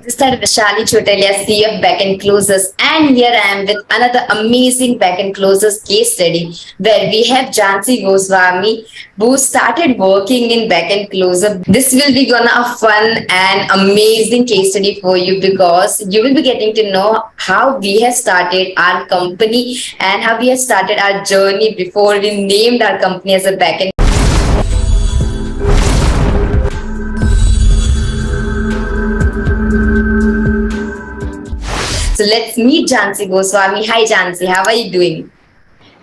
This is Vaishali Chotaliya, CEO of Backend Closers, and here I am with another amazing Backend Closers case study where we have Jansi Goswami who started working in Backend Closer. This will be gonna a fun and amazing case study for you because you will be getting to know how we have started our company and how we have started our journey before we named our company as a Backend. So let's meet Jansi Goswami. Hi Jansi, how are you doing?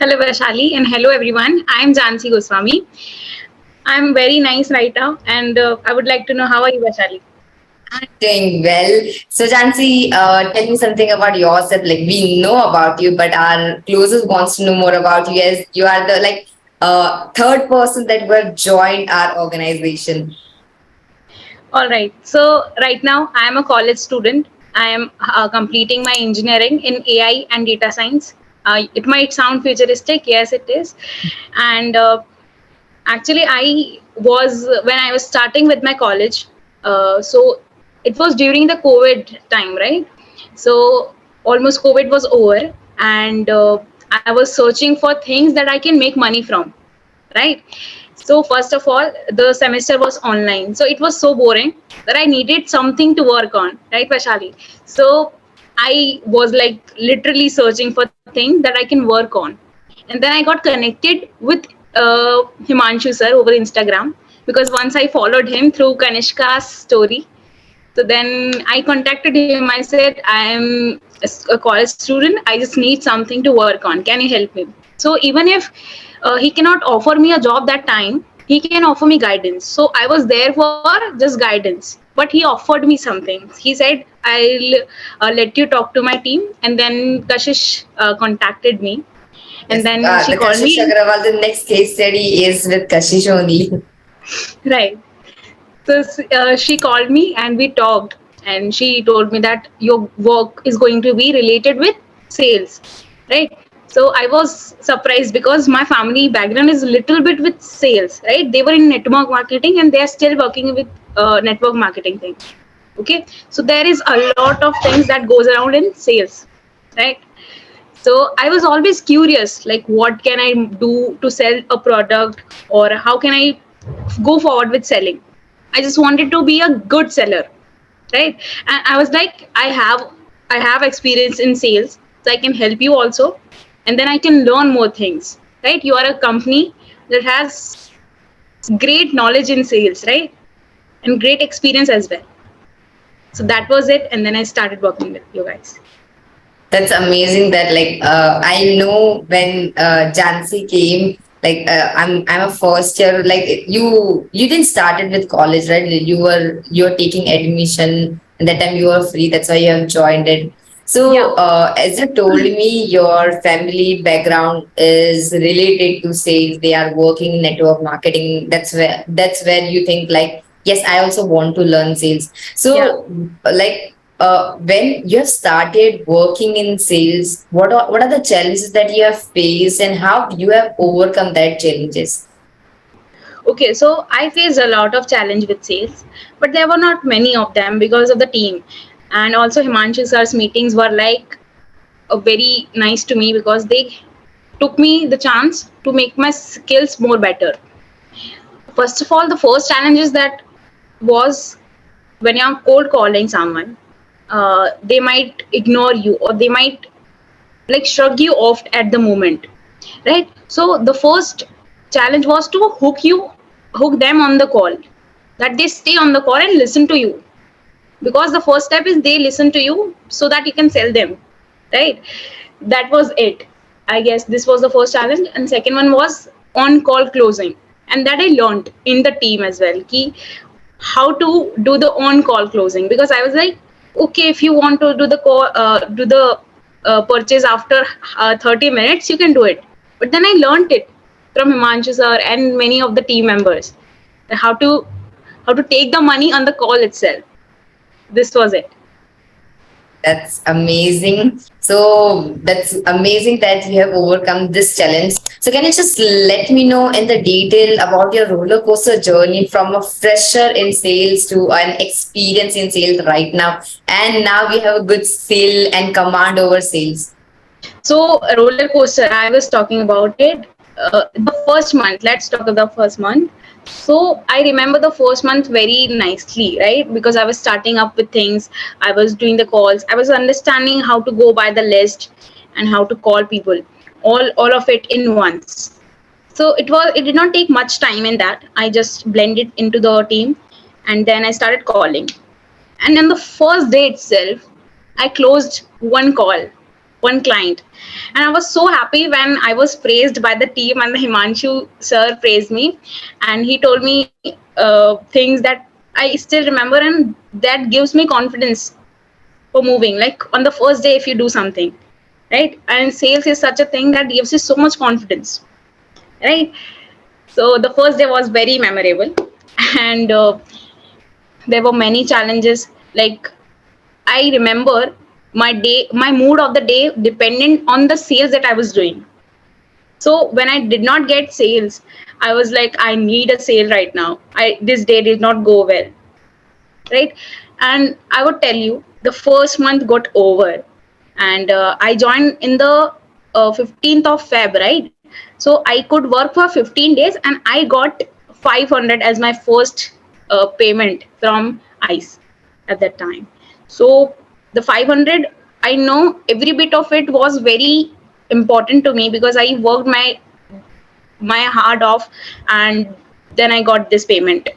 Hello Vaishali and hello everyone. I am Jansi Goswami. I'm very nice right now and I would like to know how are you Vaishali? I'm doing well. So Jansi, tell me something about yourself. Like we know about you, but our closest wants to know more about you as you are the third person that who have joined our organization. Alright, so right now I am a college student. I am completing my engineering in AI and data science. It might sound futuristic, yes it is. And actually when I was starting with my college, so it was during the COVID time, right? So almost COVID was over and I was searching for things that I can make money from, right? So first of all, the semester was online, so it was so boring that I needed something to work on, right Vaishali? So I was like literally searching for things that I can work on, and then I got connected with Himanshu sir over Instagram, because once I followed him through Kanishka's story. So then I contacted him. I said, I am a college student. I just need something to work on. Can you help me? So even if he cannot offer me a job that time, he can offer me guidance. So I was there for just guidance. But he offered me something. He said, I'll let you talk to my team. And then Kashish contacted me. And Yes, then she the called Kashish me. Agrawal, the next case study is with Kashish only. Right. So she called me and we talked, and she told me that your work is going to be related with sales, right? So I was surprised because my family background is a little bit with sales, right? They were in network marketing and they are still working with network marketing thing. Okay, so there is a lot of things that goes around in sales, right? So I was always curious, like what can I do to sell a product, or how can I go forward with selling. I just wanted to be a good seller, right? And I was like, I have experience in sales, so I can help you also, and then I can learn more things, right? You are a company that has great knowledge in sales, right? And great experience as well. So that was it, and then I started working with you guys. That's amazing that I know when Jansi came, I'm a first year, like you didn't started with college, right? You were taking admission and that time you were free, that's why you have joined it. Yeah. So as you told me, your family background is related to sales. They are working in network marketing. That's where you think like, yes, I also want to learn sales. Yeah. So when you have started working in sales, what are the challenges that you have faced and how you have overcome that challenges? Okay, so I faced a lot of challenge with sales, but there were not many of them because of the team. And also Himanshu sir's meetings were like very nice to me because they took me the chance to make my skills more better. First of all, the first challenge is that was when you're cold calling someone, they might ignore you or they might like shrug you off at the moment, right? So the first challenge was to hook them on the call, that they stay on the call and listen to you, because the first step is they listen to you so that you can sell them, right? That was it. I guess this was the first challenge, and second one was on call closing, and that I learned in the team as well, key how to do the on call closing, because I was like, okay, if you want to do the call, do the purchase after 30 minutes, you can do it. But then I learned it from Himanshu sir and many of the team members, how to take the money on the call itself. This was it. That's amazing. So that's amazing that you have overcome this challenge. So can you just let me know in the detail about your roller coaster journey from a fresher in sales to an experience in sales right now? And now you have a good skill and command over sales. So roller coaster, I was talking about it. The first month, let's talk about the first month. So I remember the first month very nicely, right? Because I was starting up with things, I was doing the calls, I was understanding how to go by the list and how to call people, all of it in once. So it did not take much time in that. I just blended into the team, and then I started calling. And on the first day itself, I closed one call, one client. And I was so happy when I was praised by the team, and the Himanshu sir praised me. And he told me things that I still remember, and that gives me confidence for moving. Like on the first day, if you do something, right? And sales is such a thing that gives you so much confidence, right? So the first day was very memorable. And there were many challenges. Like I remember my mood of the day dependent on the sales that I was doing. So when I did not get sales, I was like, I need a sale right now. This day did not go well, right? And I would tell you, the first month got over, and I joined in the 15th of Feb, right? So I could work for 15 days, and I got 500 as my first payment from ICE at that time. So the 500, I know every bit of it was very important to me because I worked my heart off, and then I got this payment.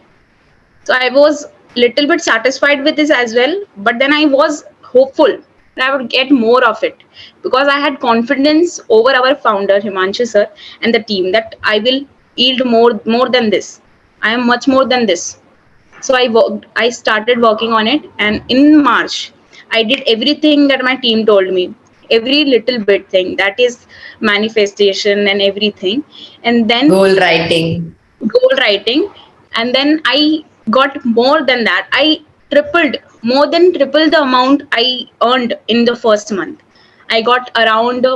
So I was little bit satisfied with this as well, but then I was hopeful that I would get more of it because I had confidence over our founder Himanshu sir and the team that I will yield more than this. I am much more than this. So I started working on it, and in March I did everything that my team told me, every little bit thing, that is manifestation and everything. And then Goal writing. goal writing, and then I got more than that. I tripled, more than triple the amount I earned in the first month. I got around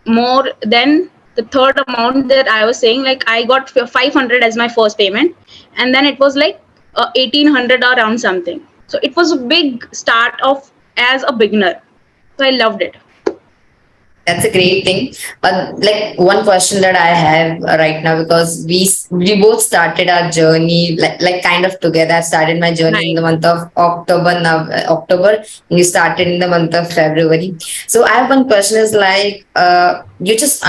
more than the third amount that I was saying. Like I got 500 as my first payment, and then it was like 1800 or around something. So it was a big start of as a beginner. So I loved it. That's a great thing. But like one question that I have right now, because we both started our journey like kind of together. I started my journey in Right. the month of October. Now October, and you started in the month of February. So I have one question: is like you just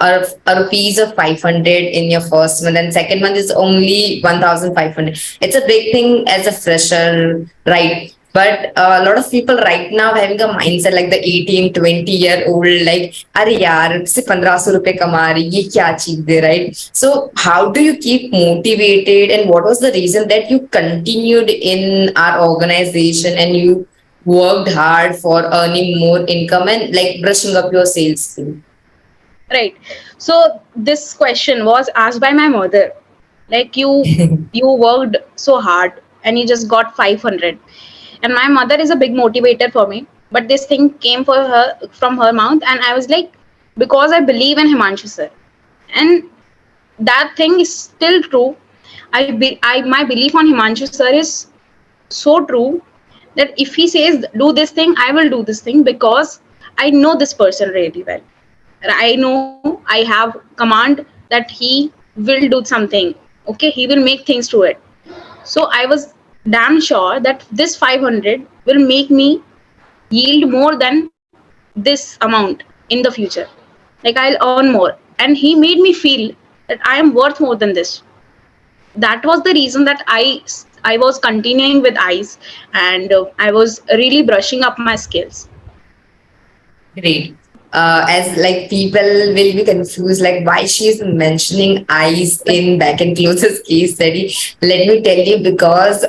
a rupees of 500 in your first month, and second month is only 1,500. It's a big thing as a fresher, right? But a lot of people right now having a mindset like the 18-20 year old, like, अरे यार सिर्फ 1500 रुपए कमा रही ये क्या चीज दे, right? So how do you keep motivated, and what was the reason that you continued in our organization and you worked hard for earning more income and like brushing up your sales skill? Right. So this question was asked by my mother. Like you worked so hard and you just got 500. And my mother is a big motivator for me. But this thing came for her from her mouth, and I was like, because I believe in Himanshu sir. And that thing is still true. I my belief on Himanshu sir is so true that if he says do this thing, I will do this thing because I know this person really well. I know I have command that he will do something. Okay, he will make things to it. So I was damn sure that this 500 will make me yield more than this amount in the future. Like I'll earn more. And he made me feel that I am worth more than this. That was the reason that I was continuing with ICE, and I was really brushing up my skills. Great. As like people will be confused, like why she is mentioning eyes in Backend Closes case study. Let me tell you, because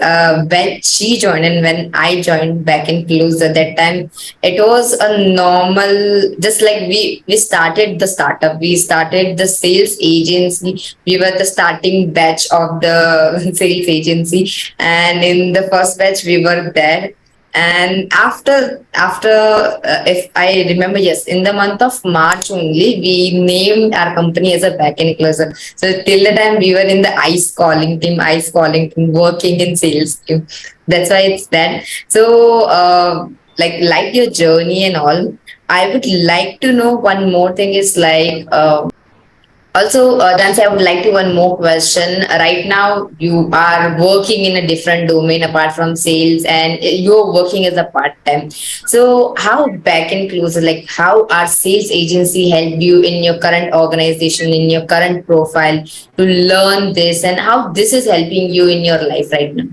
when she joined and when I joined Backend Close at that time, it was a normal, just like we started the startup, we started the sales agency, we were the starting batch of the sales agency, and in the first batch we were there. And if I remember, yes, in the month of March only, we named our company as a backend closer. So till the time we were in the ice calling team, working in sales team. That's why it's that. So, like your journey and all, I would like to know one more thing is like, also, Dancy, I would like to one more question. Right now, you are working in a different domain apart from sales, and you're working as a part time. So, how back and closer, like how our sales agency helped you in your current organization, in your current profile to learn this, and how this is helping you in your life right now?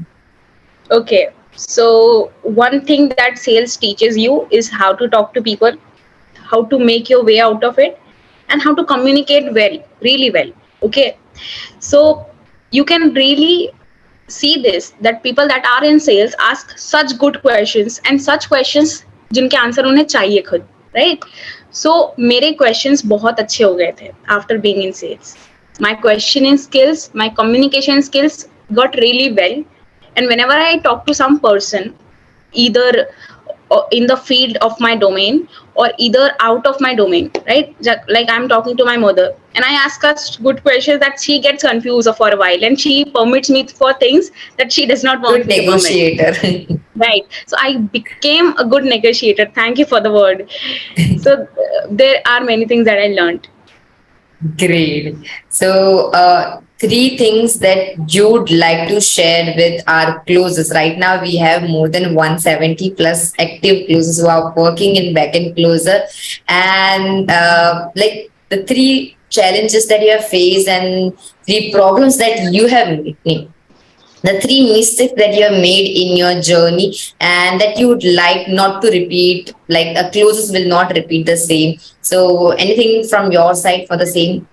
Okay. So one thing that sales teaches you is how to talk to people, how to make your way out of it, and how to communicate well, really well. Okay. So you can really see this, that people that are in sales ask such good questions, and such questions जिनके answer उन्हें चाहिए खुद, right? So मेरे questions बहुत अच्छे हो गए थे after being in sales. My questioning skills, my communication skills got really well, and whenever I talk to some person, either in the field of my domain or either out of my domain, right? Like I'm talking to my mother and I ask her good questions that she gets confused for a while, and she permits me for things that she does not want Good me to permit. negotiator. Right. So I became a good negotiator. Thank you for the word. So there are many things that I learned. Great. So, three things that you'd like to share with our closers. Right now, we have more than 170 plus active closers who are working in backend closer. And like the three challenges that you have faced and three problems that you have made, the three mistakes that you have made in your journey and that you would like not to repeat, like a closest will not repeat the same. So anything from your side for the same?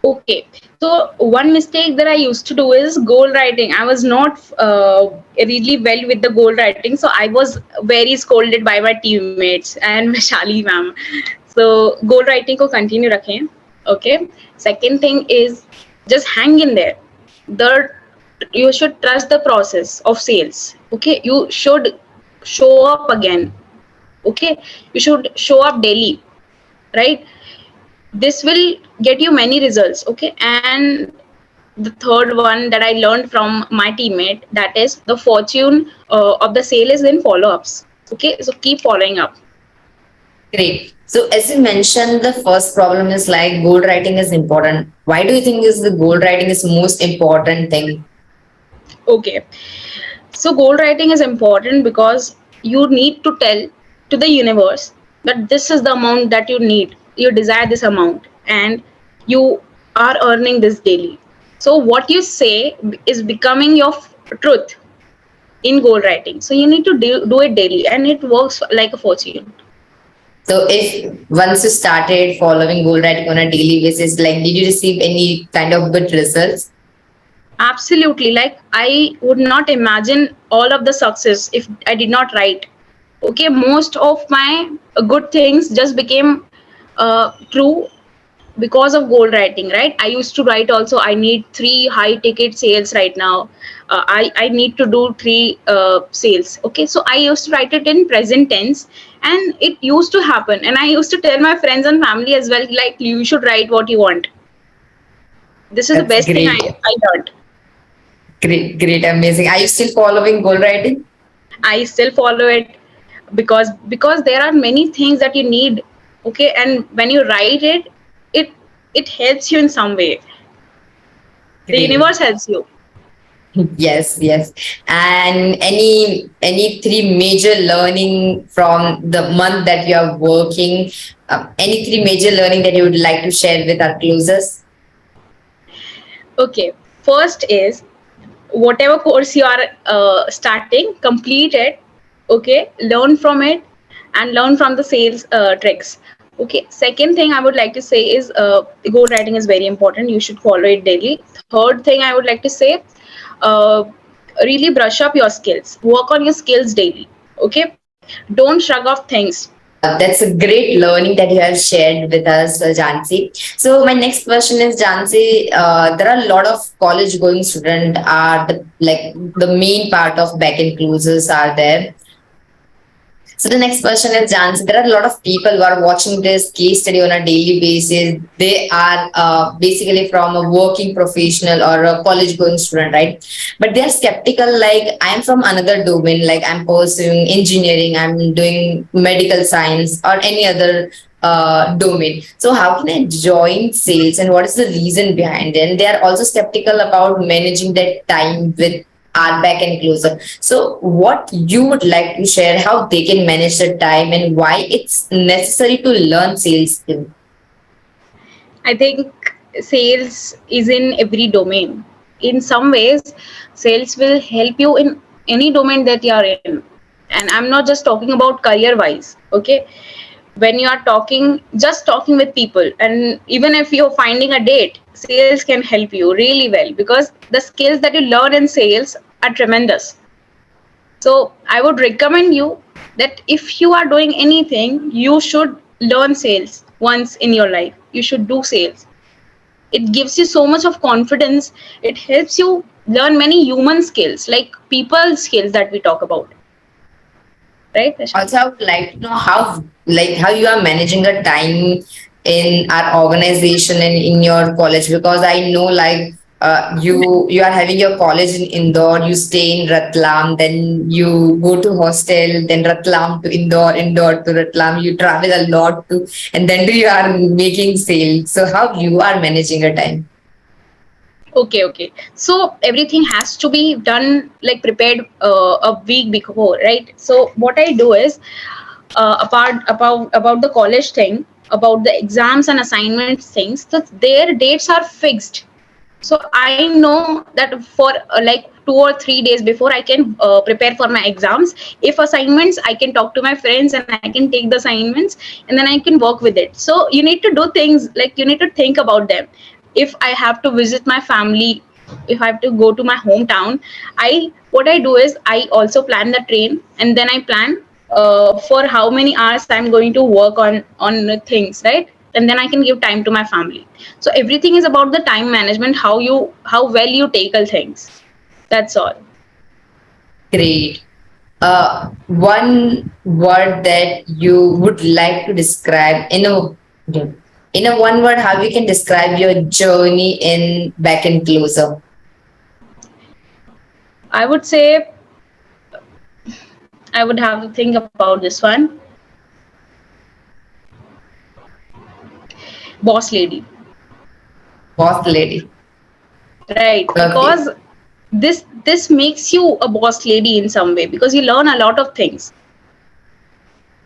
Okay. So one mistake that I used to do is goal writing. I was not really well with the goal writing, so I was very scolded by my teammates and Vaishali ma'am. So goal writing ko continue rakhein. Okay. Second thing is just hang in there. Third, you should trust the process of sales. Okay. You should show up again. Okay. You should show up daily, right? This will get you many results. Okay. And the third one that I learned from my teammate, that is the fortune of the sale is in follow-ups. Okay, so keep following up. Great. So as you mentioned, the first problem is like goal writing is important. Why do you think is the goal writing is most important thing? Okay, so goal writing is important because you need to tell to the universe that this is the amount that you need, you desire this amount, and you are earning this daily. So what you say is becoming your truth in goal writing. So you need to do it daily, and it works like a fortune. So if once you started following goal writing on a daily basis, like did you receive any kind of good results? Absolutely. Like I would not imagine all of the success if I did not write. Okay, most of my good things just became true because of goal writing, right? I used to write also, I need 3 high ticket sales right now. I need to do 3 sales. Okay, so I used to write it in present tense, and it used to happen. And I used to tell my friends and family as well, like, you should write what you want. This is the That's best thing great. I learned. Great, amazing. Are you still following goal writing? I still follow it because there are many things that you need. Okay, and when you write it, it it helps you in some way. The Great. universe helps you. Yes, yes. And any three major learning from the month that you are working? Any three major learning that you would like to share with our closers? Okay, first is whatever course you are starting, complete it. Okay, learn from it and learn from the sales tricks. Okay, second thing I would like to say is goal writing is very important. You should follow it daily. Third thing I would like to say, uh, really brush up your skills, work on your skills daily. Okay, don't shrug off things. That's a great learning that you have shared with us, Jansi. So my next question is, Jansi, there are a lot of college going students are the main part of backend closers are there. So the next question is, Jansi, there are a lot of people who are watching this case study on a daily basis. They are basically from a working professional or a college going student, right? But they are skeptical, like I'm from another domain, like I'm pursuing engineering, I'm doing medical science or any other domain. So how can I join sales and what is the reason behind it? And they are also skeptical about managing their time with our back end closer. So what you would like to share how they can manage the time and why it's necessary to learn sales skill? I think sales is in every domain. In some ways, sales will help you in any domain that you are in. And I'm not just talking about career wise, okay? When you are talking, just talking with people, and even if you're finding a date, sales can help you really well because the skills that you learn in sales are tremendous. So I would recommend you that if you are doing anything, you should learn sales once in your life. You should do sales. It gives you so much of confidence. It helps you learn many human skills, like people skills that we talk about. Right, Vaishali? Also, I would like to know how you are managing the time in our organization and in your college, because I know you are having your college in Indore, you stay in Ratlam, then you go to hostel, then Ratlam to Indore, Indore to Ratlam, you travel a lot to, and then you are making sales. So how you are managing your time? Okay. So everything has to be done like prepared a week before, right? So what I do is, apart about the college thing, about the exams and assignments things, so their dates are fixed. So I know that for like 2 or 3 days before I can prepare for my exams. If assignments, I can talk to my friends and I can take the assignments, and then I can work with it. So you need to do things like you need to think about them. If I have to visit my family, if I have to go to my hometown, I what I do is I also plan the train, and then I plan for how many hours I'm going to work on things, right? And then I can give time to my family. So everything is about the time management, how well you tackle things. That's all. Great. One word that you would like to describe in a one word, how you can describe your journey in back and closer? I would say I would have to think about this one. Boss lady. Boss lady. Right. Okay. Because this makes you a boss lady in some way because you learn a lot of things.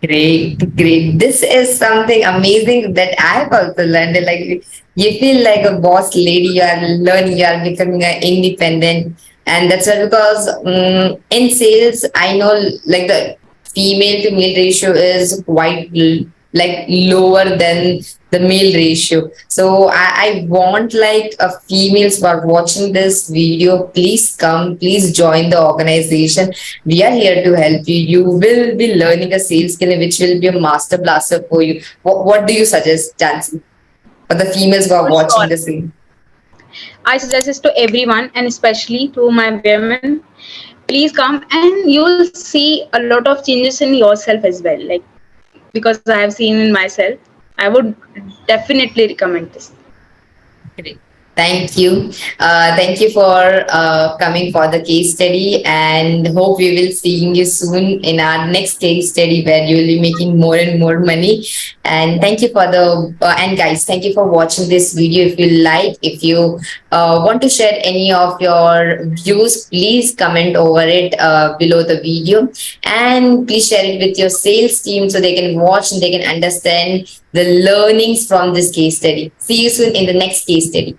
Great, great. This is something amazing that I've also learned. Like you feel like a boss lady, you are learning, you are becoming independent. And that's why, because in sales, I know like the female to male ratio is quite like lower than the male ratio. So I want like a females who are watching this video, please come, please join the organization. We are here to help you. You will be learning a sales skill which will be a master blaster for you. What do you suggest, Jansi, for the females who are For watching sure. the scene? I suggest this to everyone and especially to my women. Please come and you'll see a lot of changes in yourself as well. Like because I have seen in myself, I would definitely recommend this. Great. Thank you. Thank you for coming for the case study, and hope we will seeing you soon in our next case study where you will be making more and more money. And thank you for the and guys, thank you for watching this video. If you like, if you want to share any of your views, please comment over it below the video, and please share it with your sales team so they can watch and they can understand the learnings from this case study. See you soon in the next case study.